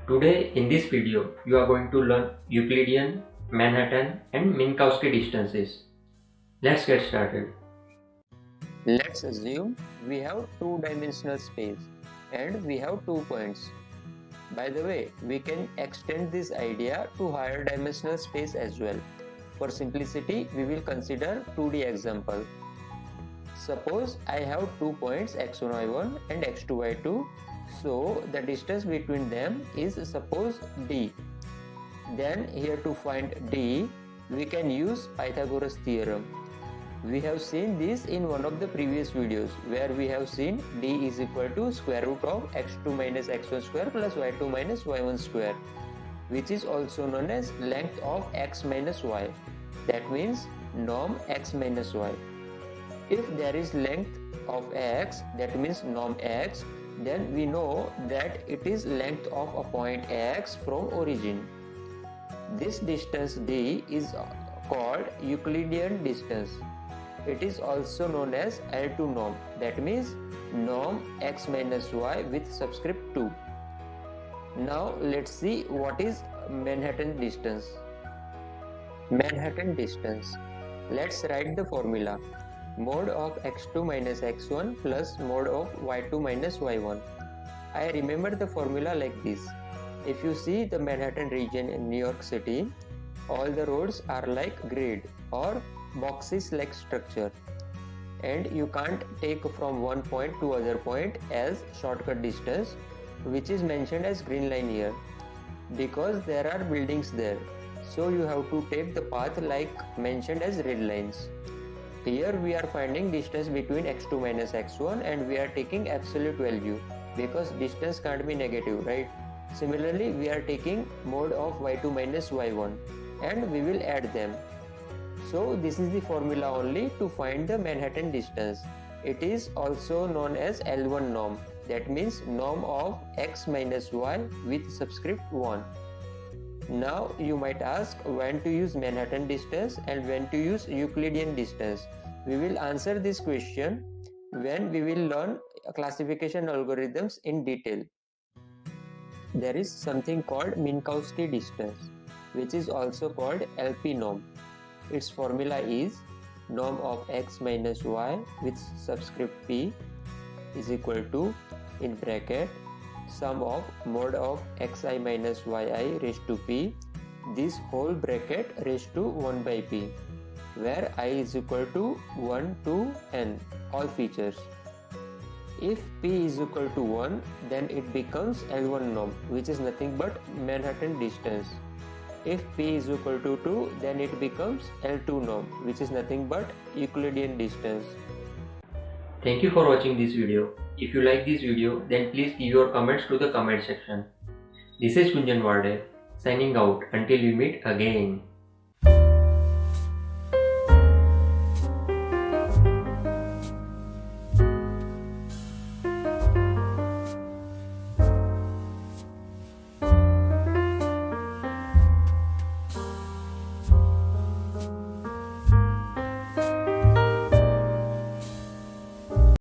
Today in this video you are going to learn Euclidean, Manhattan and Minkowski distances. Let's get started. Let's assume we have two-dimensional space and we have 2 points. By the way, we can extend this idea to higher dimensional space as well. For simplicity, we will consider 2D example. Suppose I have 2 points x1, y1 and x2, y2. So the distance between them is suppose d. Then here to find d, we can use Pythagoras theorem. We have seen this in one of the previous videos where we have seen d is equal to square root of x2 minus x1 square plus y2 minus y1 square, which is also known as length of x minus y. That means norm x minus y. If there is length of x, that means norm x, then we know that it is length of a point x from origin. This distance d is called Euclidean distance. It is also known as L2 norm, that means norm x minus y with subscript 2. Now let's see what is Manhattan distance. Manhattan distance. Let's write the formula. Mod of x2 minus x1 plus mod of y2 minus y1. I remember the formula like this. If you see the Manhattan region in New York City, all the roads are like grid or boxes like structure, and you can't take from one point to other point as shortcut distance, which is mentioned as green line here, because there are buildings there, so you have to take the path like mentioned as red lines. Here we are finding distance between x2 minus x1 and we are taking absolute value because distance can't be negative, right? Similarly, we are taking mod of y2 minus y1 and we will add them. So this is the formula only to find the Manhattan distance. It is also known as L1 norm, that means norm of x minus y with subscript 1. Now you might ask when to use Manhattan distance and when to use Euclidean distance. We will answer this question when we will learn classification algorithms in detail. There is something called Minkowski distance, which is also called LP norm. Its formula is norm of x minus y with subscript p is equal to, in bracket, sum of mod of xi minus yi raised to p, this whole bracket raised to 1 by p, where I is equal to 1 to n, all features. If p is equal to 1, then it becomes L1 norm, which is nothing but Manhattan distance. If p is equal to 2, then it becomes L2 norm, which is nothing but Euclidean distance. Thank you for watching this video. If you like this video, then please give your comments to the comment section. This is Gunjan Varde signing out until we meet again.